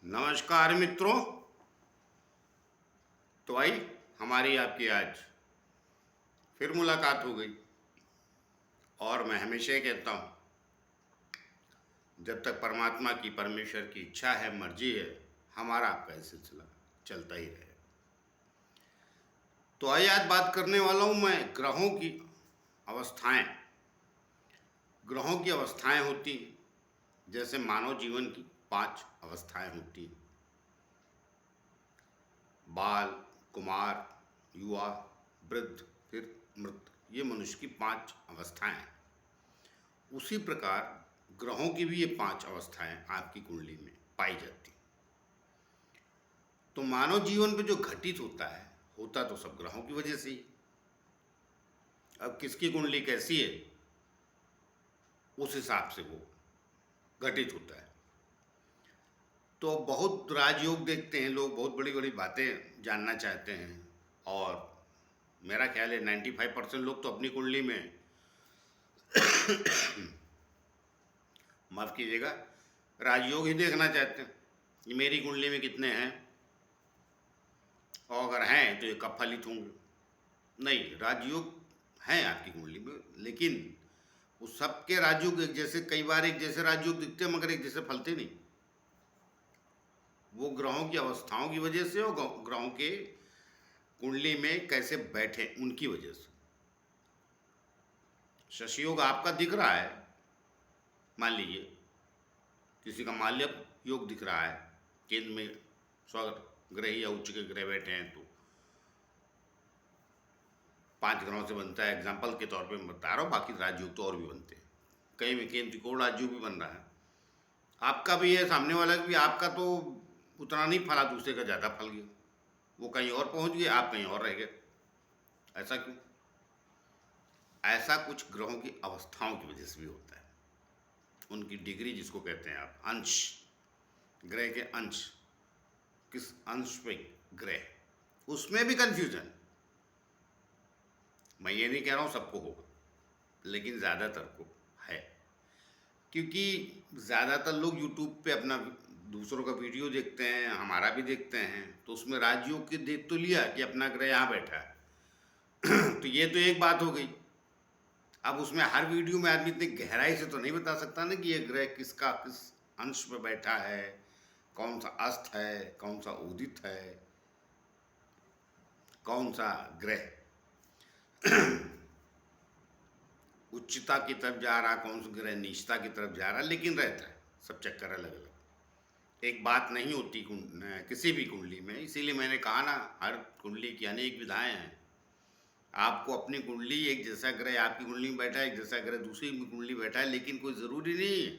नमस्कार मित्रों। तो आई हमारी आपकी आज फिर मुलाकात हो गई। और मैं हमेशा ही कहता हूँ, जब तक परमात्मा की परमेश्वर की इच्छा है, मर्जी है, हमारा आपका ये सिलसिला चलता ही रहे। तो आई आज बात करने वाला हूँ मैं ग्रहों की अवस्थाएं। ग्रहों की अवस्थाएं होती हैं जैसे मानव जीवन की 5 अवस्थाएं होती हैं: बाल, कुमार, युवा, वृद्ध, फिर मृत। ये मनुष्य की 5 अवस्थाएं हैं। उसी प्रकार ग्रहों की भी ये 5 अवस्थाएं आपकी कुंडली में पाई जाती हैं। तो मानव जीवन पे जो घटित होता तो सब ग्रहों की वजह से ही। अब किसकी कुंडली कैसी है, उस हिसाब से वो घटित होता है। तो बहुत राजयोग देखते हैं लोग, बहुत बड़ी बड़ी बातें जानना चाहते हैं। और मेरा ख्याल है 95% लोग तो अपनी कुंडली में माफ कीजिएगा, राजयोग ही देखना चाहते हैं कि मेरी कुंडली में कितने हैं, और अगर हैं तो ये कब फलित होंगे। नहीं, राजयोग हैं आपकी कुंडली में, लेकिन उस सबके राजयोग एक जैसे, कई बार एक जैसे राजयोग दिखते हैं मगर एक जैसे फलते नहीं। वो ग्रहों की अवस्थाओं की वजह से और ग्रहों के कुंडली में कैसे बैठे उनकी वजह से। शशि योग आपका दिख रहा है, मान लीजिए किसी का माल्य योग दिख रहा है, केंद्र में स्वग्रह या उच्च के ग्रह बैठे हैं, तो 5 ग्रहों से बनता है। एग्जाम्पल के तौर पे मैं बता रहा हूँ, बाकी राजयोग तो और भी बनते हैं। कहीं में केंद्र त्रिकोण राजयोग भी बन रहा है, आपका भी है, सामने वाला भी। आपका तो उतना नहीं फला, दूसरे का ज़्यादा फल गया, वो कहीं और पहुँच गए, आप कहीं और रह गए। ऐसा क्यों? ऐसा कुछ ग्रहों की अवस्थाओं की वजह से भी होता है। उनकी डिग्री जिसको कहते हैं आप, अंश, ग्रह के अंश, किस अंश पे ग्रह, उसमें भी कंफ्यूजन। मैं ये नहीं कह रहा हूँ सबको होगा, लेकिन ज़्यादातर को है। क्योंकि ज़्यादातर लोग यूट्यूब पे अपना दूसरों का वीडियो देखते हैं, हमारा भी देखते हैं, तो उसमें राजयोग के देख तो लिया कि अपना ग्रह यहाँ बैठा है तो ये तो एक बात हो गई। अब उसमें हर वीडियो में आदमी इतनी गहराई से तो नहीं बता सकता ना कि ये ग्रह किसका किस अंश में बैठा है, कौन सा अस्त है, कौन सा उदित है, कौन सा ग्रह उच्चता की तरफ जा रहा, कौन सा ग्रह नीचता की तरफ जा रहा, लेकिन रहता है सब चक्कर अलग अलग। एक बात नहीं होती किसी भी कुंडली में। इसीलिए मैंने कहा ना, हर कुंडली की अनेक विधाएं हैं। आपको अपनी कुंडली, एक जैसा ग्रह आपकी कुंडली में बैठा है, एक जैसा ग्रह दूसरी कुंडली बैठा है, लेकिन कोई ज़रूरी नहीं है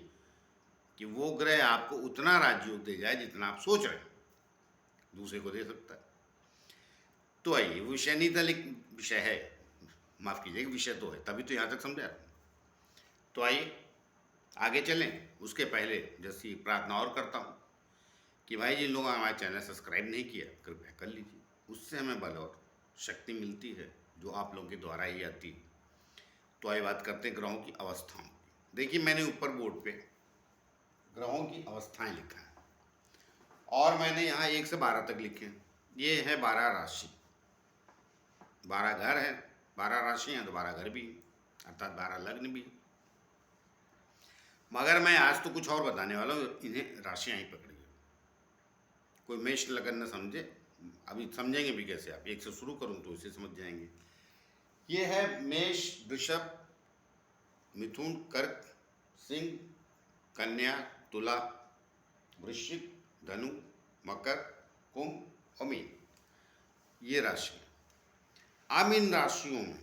कि वो ग्रह आपको उतना राजयोग दे जाए जितना आप सोच रहे हैं। दूसरे को दे सकता है। तो आइए, विषय नहीं था, लेकिन विषय है, माफ़ कीजिएगा, विषय तो है, तभी तो यहाँ तक समझा। तो आइए आगे चलें। उसके पहले जैसी प्रार्थना और करता हूँ कि भाई जिन लोगों ने हमारे चैनल सब्सक्राइब नहीं किया, कृपया कर लीजिए। उससे हमें बल और शक्ति मिलती है, जो आप लोगों के द्वारा ही आती है। तो आइए बात करते हैं ग्रहों की अवस्थाओं की। देखिए, मैंने ऊपर बोर्ड पे ग्रहों की अवस्थाएं लिखा है, और मैंने यहाँ 1 से 12 तक लिखे हैं। ये है 12 राशि, 12 घर है, 12 राशि हैं तो 12 घर भी, अर्थात 12 लग्न भी। मगर मैं आज तो कुछ और बताने वाला हूँ, इन्हें राशियाँ ही पकड़िए। कोई मेष लगन न समझे, अभी समझेंगे भी कैसे। आप 1 से शुरू करूँ तो इसे समझ जाएंगे। ये है मेष, वृषभ, मिथुन, कर्क, सिंह, कन्या, तुला, वृश्चिक, धनु, मकर, कुंभ और मीन। ये राशि। अब इन राशियों में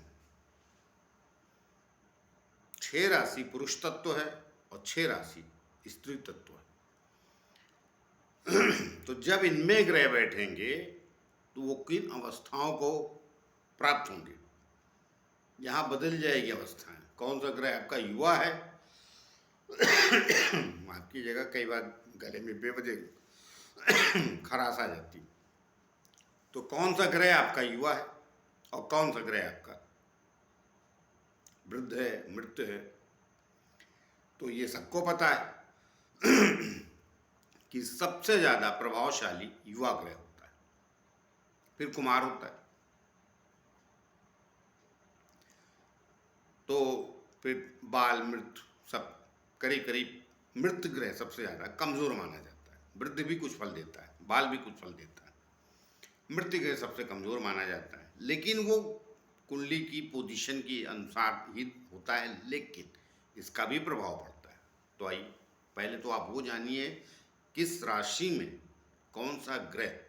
6 राशि पुरुष तत्व है और 6 राशि स्त्री तत्व है। तो जब इनमें ग्रह बैठेंगे तो वो किन अवस्थाओं को प्राप्त होंगे, यहाँ बदल जाएगी अवस्थाएं। कौन सा ग्रह आपका युवा है माफ कीजिएगा, कई बार गले में बेवजह खराश आ जाती। तो कौन सा ग्रह आपका युवा है और कौन सा ग्रह आपका वृद्ध है, मृत है, तो ये सबको पता है कि सबसे ज़्यादा प्रभावशाली युवा ग्रह होता है, फिर कुमार होता है, तो फिर बाल मृत सब करीब करीब। मृत ग्रह सबसे ज़्यादा कमज़ोर माना जाता है। वृद्ध भी कुछ फल देता है, बाल भी कुछ फल देता है, मृत ग्रह सबसे कमज़ोर माना जाता है, लेकिन वो कुंडली की पोजीशन के अनुसार ही होता है, लेकिन इसका भी प्रभाव पड़ता है। तो आइए पहले तो आप वो जानिए किस राशि में कौन सा ग्रह,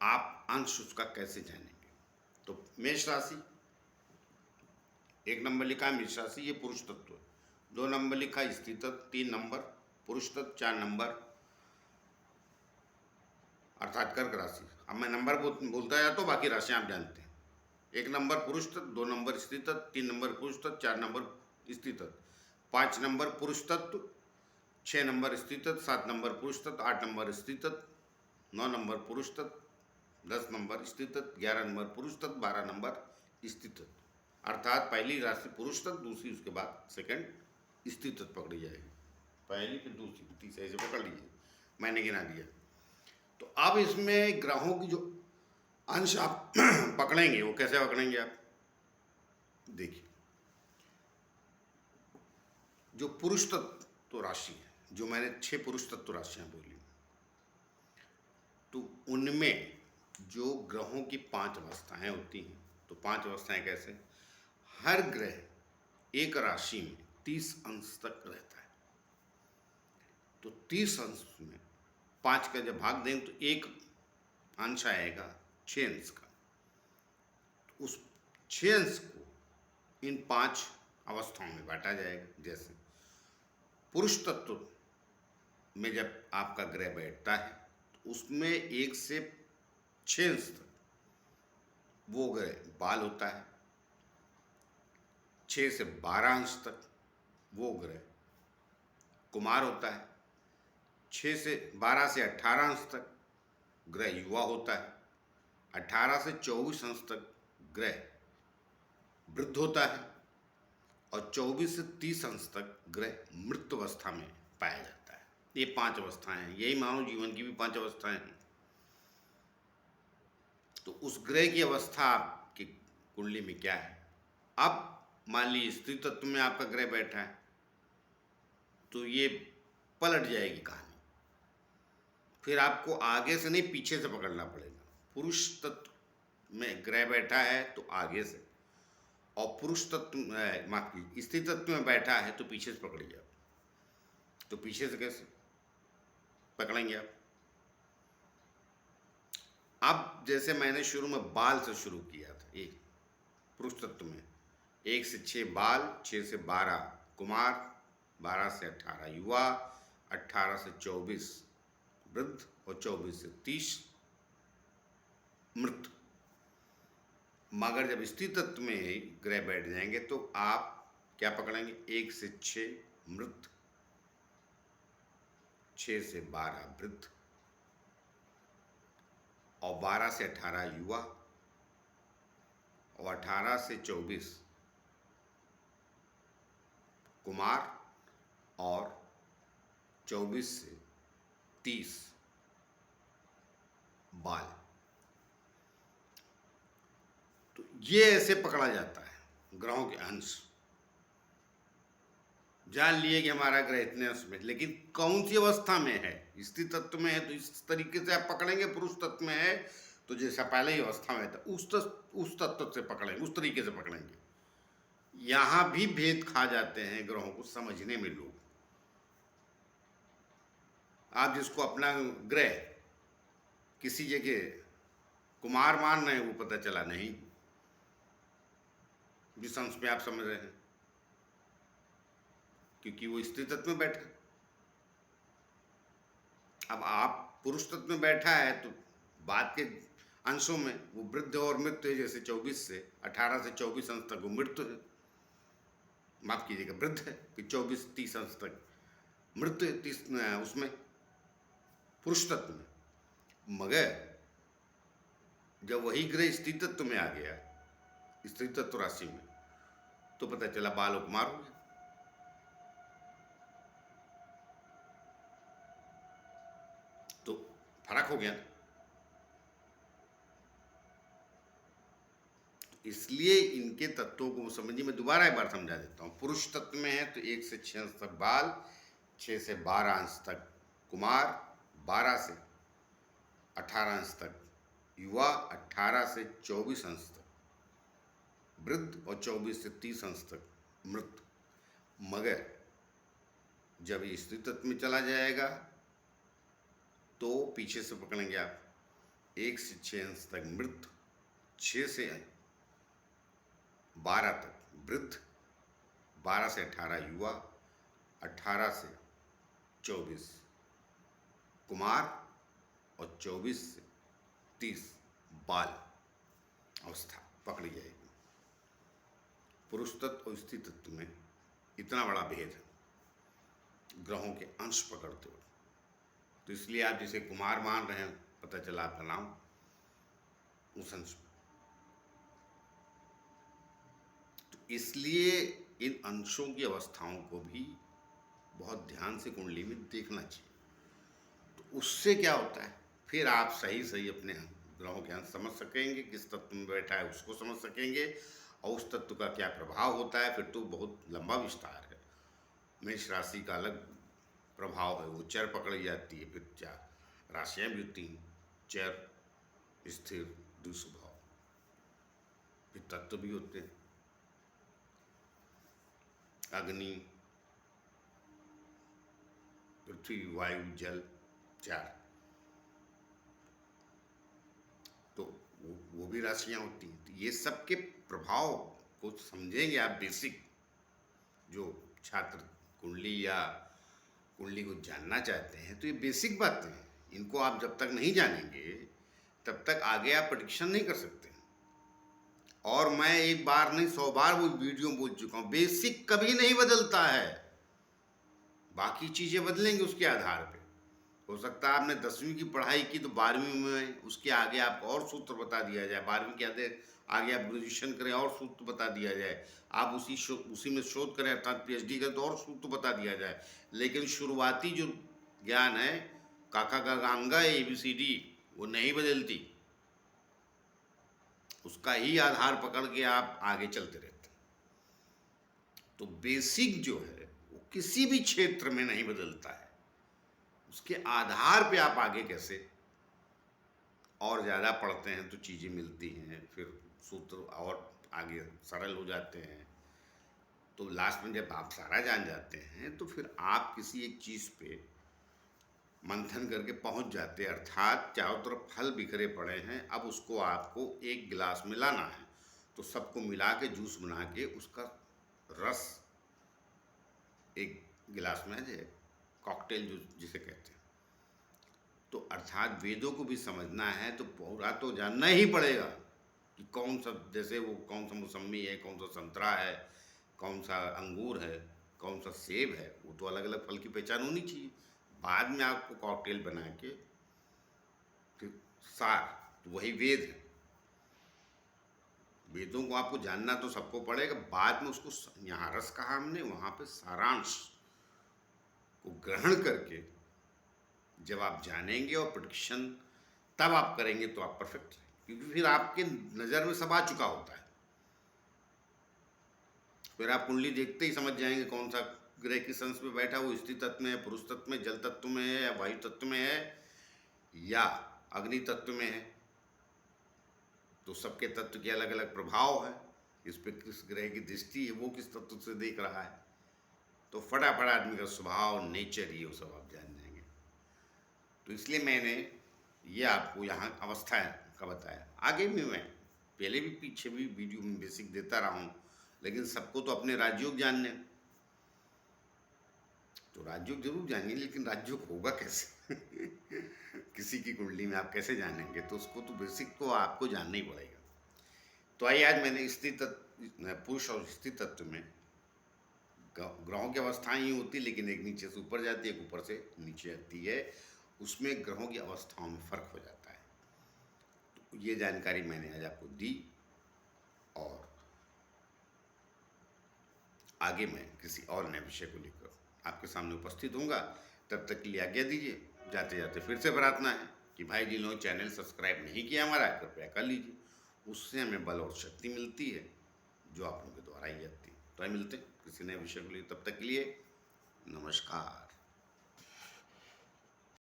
आप अंश उसका कैसे जानेंगे। तो मेष राशि, 1 नंबर लिखा है मेष राशि, ये पुरुष तत्व है। 2 नंबर लिखा है स्त्री तत्व, 3 नंबर पुरुष तत्व, 4 नंबर अर्थात कर्क राशि। अब मैं नंबर बोलता जाता हूँ, बाकी राशियाँ आप जानते हैं। 1 नंबर पुरुष तत्व, 2 नंबर स्त्री तत्व, 3 नंबर पुरुष तत्व, 4 नंबर स्त्री तत्व, 5 नंबर पुरुष तत्व, 6 नंबर स्त्री तत्व, 7 नंबर पुरुष तत्व, 8 नंबर स्त्री तत्व, 9 नंबर पुरुष तत्व, 10 नंबर स्त्री तत्व, 11 नंबर पुरुष तत्व, 12 नंबर स्त्री तत्व। अर्थात पहली राशि पुरुष तत्व, दूसरी उसके बाद सेकंड स्त्री तत्व पकड़ी जाएगी, पहली फिर दूसरी तीसरी ऐसे पकड़ लीजिए, मैंने गिना दिया। तो अब इसमें ग्रहों की जो अंश आप पकड़ेंगे वो कैसे पकड़ेंगे आप देखिए। जो पुरुष तत्व राशि है, जो मैंने 6 पुरुष तत्व राशियां बोली, तो उनमें जो ग्रहों की 5 अवस्थाएं होती हैं, तो 5 अवस्थाएं कैसे, हर ग्रह एक राशि में 30 अंश तक रहता है। तो 30 अंश में 5 का जब भाग दें तो एक अंश आएगा 6 अंश का। तो उस 6 अंश को इन 5 अवस्थाओं में बांटा जाएगा। जैसे पुरुष तत्व में जब आपका ग्रह बैठता है तो उसमें 1 से 6 अंश तक वो ग्रह बाल होता है, 6 से 12 अंश तक वो ग्रह कुमार होता है, 6 से 12 से 18 अंश तक ग्रह युवा होता है, 18 से 24 अंश तक ग्रह वृद्ध होता है, और 24 से 30 अंश तक ग्रह मृत अवस्था में पाया जाता है। ये 5 अवस्थाएं हैं, यही मानव जीवन की भी 5 अवस्थाएं हैं। तो उस ग्रह की अवस्था आपकी कुंडली में क्या है। अब मान लीजिए स्त्री तत्व में आपका ग्रह बैठा है, तो ये पलट जाएगी कहानी, फिर आपको आगे से नहीं पीछे से पकड़ना पड़ेगा। पुरुष तत्व में ग्रह बैठा है तो आगे से, और पुरुष तत्व माफ कीजिए स्त्री तत्व में बैठा है तो पीछे से पकड़िए आप। तो पीछे से कैसे पकड़ेंगे आप। अब जैसे मैंने शुरू में बाल से शुरू किया था, एक पुरुष तत्व में 1 से 6 बाल, 6 से 12 कुमार, 12 से 18 युवा, 18 से 24 वृद्ध, और 24 से 30 मृत। मगर जब स्त्री तत्व में ग्रह बैठ जाएंगे तो आप क्या पकड़ेंगे, 1 से 6 मृत, 6 से 12 वृद्ध, और 12 से 18 युवा, और 18 से 24 कुमार, और 24 से 30 बाल। तो ये ऐसे पकड़ा जाता है ग्रहों के अंश। जान लिए कि हमारा ग्रह इतने अंश में, लेकिन कौन सी अवस्था में है। स्त्री तत्व में है तो इस तरीके से आप पकड़ेंगे, पुरुष तत्व में है तो जैसा पहले ही अवस्था में था उस तत्व से पकड़ेंगे, उस तरीके से पकड़ेंगे। यहां भी भेद खा जाते हैं ग्रहों को समझने में लोग। आप जिसको अपना ग्रह किसी जगह कुमार मान रहे हैं, वो पता चला नहीं जिस अंश में आप समझ रहे हैं, क्योंकि वो स्त्री तत्व में बैठा। अब आप पुरुष तत्व में बैठा है तो बाद के अंशों में वो वृद्ध और मृत्यु है। जैसे 24 से 18 से 24 अंश तक वो मृत्यु है, माफ कीजिएगा वृद्ध है, फिर 24 30 अंश तक मृत्यु है, 30 उसमें पुरुष तत्व में। मगर जब वही ग्रह स्त्री तत्व में आ गया, स्त्री तत्व राशि में, तो पता चला बाल कुमार हो गया। फर्क हो गया। इसलिए इनके तत्वों को समझिए, मैं दोबारा एक बार समझा देता हूँ। पुरुष तत्व में है तो 1 से 6 अंश तक बाल, 6 से 12 अंश तक कुमार, 12 से 18 अंश तक युवा, 18 से 24 अंश तक वृद्ध और 24 से 30 अंश तक मृत। मगर जब ये स्त्री तत्व में चला जाएगा तो पीछे से पकड़ेंगे आप, 1 से 6 अंश तक मृत, 6 से 12 तक वृद्ध, 12 से 18 युवा, 18 से 24 कुमार और 24 से 30 बाल अवस्था पकड़ी जाएगी। पुरुष तत्व और स्त्री तत्व में इतना बड़ा भेद है ग्रहों के अंश पकड़ते हुए। तो इसलिए आप जिसे कुमार मान रहे हैं, पता चला आपका नाम उस अंश में। तो इसलिए इन अंशों की अवस्थाओं को भी बहुत ध्यान से कुंडली में देखना चाहिए। तो उससे क्या होता है, फिर आप सही सही अपने ग्रहों के अंश समझ सकेंगे, किस तत्व में बैठा है उसको समझ सकेंगे, और उस तत्व का क्या प्रभाव होता है। फिर तो बहुत लंबा विस्तार है। मेष राशि का अलग प्रभाव है, वो चर पकड़ी जाती है। फिर 4 राशियाँ भी होती हैं, चर, स्थिर, दुस्वभाव। फिर तत्व भी होते हैं, अग्नि, पृथ्वी, वायु, जल, 4। तो वो भी राशियाँ होती हैं। तो ये सब के प्रभाव को समझेंगे आप। बेसिक जो छात्र कुंडली या कुंडली को जानना चाहते हैं, तो ये बेसिक बातें हैं। इनको आप जब तक नहीं जानेंगे तब तक आगे आप प्रेडिक्शन नहीं कर सकते। और मैं एक बार नहीं 100 बार वो वीडियो बोल चुका हूँ, बेसिक कभी नहीं बदलता है। बाकी चीज़ें बदलेंगे उसके आधार पे। हो सकता है आपने 10वीं की पढ़ाई की तो 12वीं में उसके आगे आपको और सूत्र बता दिया जाए, 12वीं के आगे आप ग्रेजुएशन करें और सूत्र बता दिया जाए, आप उसी में शोध करें अर्थात पीएचडी करें तो और सूत्र बता दिया जाए। लेकिन शुरुआती जो ज्ञान है, काका का गांगा ABCD, वो नहीं बदलती। उसका ही आधार पकड़ के आप आगे चलते रहते हैं। तो बेसिक जो है वो किसी भी क्षेत्र में नहीं बदलता है। उसके आधार पे आप आगे कैसे और ज़्यादा पढ़ते हैं तो चीज़ें मिलती हैं, फिर सूत्र और आगे सरल हो जाते हैं। तो लास्ट में जब आप सारा जान जाते हैं तो फिर आप किसी एक चीज़ पे मंथन करके पहुंच जाते हैं। अर्थात चारों तरफ फल बिखरे पड़े हैं, अब उसको आपको एक गिलास में लाना है। तो सबको मिला के जूस बना के उसका रस एक गिलास में आ जाए, कॉकटेल जूस जिसे कहते हैं। तो अर्थात वेदों को भी समझना है तो पूरा तो जानना ही पड़ेगा कि कौन सा, जैसे वो कौन सा मौसमी है, कौन सा संतरा है, कौन सा अंगूर है, कौन सा सेब है, वो तो अलग अलग फल की पहचान होनी चाहिए। बाद में आपको कॉकटेल बना के फिर सार, तो वही वेद है। वेदों को आपको जानना तो सबको पड़ेगा, बाद में उसको यहाँ रस कहा हमने, वहाँ पे सारांश को ग्रहण करके जब आप जानेंगे और प्रेडिक्शन तब आप करेंगे तो आप परफेक्ट हैं, क्योंकि फिर आपके नज़र में सब आ चुका होता है। फिर आप कुंडली देखते ही समझ जाएंगे कौन सा ग्रह किस अंश में बैठा, वो स्त्री तत्व में है, पुरुष तत्व में, जल तत्व में है, या वायु तत्व में है, या अग्नि तत्व में है। तो सबके तत्व के अलग अलग प्रभाव है, इस पे किस ग्रह की दृष्टि है, वो किस तत्व से देख रहा है। तो फटाफट आदमी का स्वभाव, नेचर, ये सब आप जान जाएंगे। तो इसलिए मैंने ये आपको यहाँ अवस्था का बताया। आगे भी मैं पहले भी पीछे भी वीडियो में बेसिक देता रहा हूँ, लेकिन सबको तो अपने राजयोग जानने, तो राजयोग जरूर जानिए, लेकिन राजयोग होगा कैसे किसी की कुंडली में आप कैसे जानेंगे? तो उसको तो बेसिक को आपको जानना ही पड़ेगा। तो आइए, आज मैंने स्त्री तत्व, पुरुष और स्त्री तत्व में ग्रहों की अवस्थाएं ही होती, लेकिन एक नीचे से ऊपर जाती है, एक ऊपर से नीचे आती है, उसमें ग्रहों की अवस्थाओं में फर्क हो जाता है। तो ये जानकारी मैंने आज आपको दी, और आगे मैं किसी और नए विषय को लेकर आपके सामने उपस्थित होऊंगा। तब तक के लिए आज्ञा दीजिए। जाते जाते फिर से प्रार्थना है, कि भाई जिन लोगों ने चैनल सब्सक्राइब नहीं किया हमारा, कृपया कर लीजिए। उससे हमें बल और शक्ति मिलती है जो आप लोगों के द्वारा ही आती है। तो मिलते हैं किसी नए विषय के लिए, तब तक के लिए नमस्कार।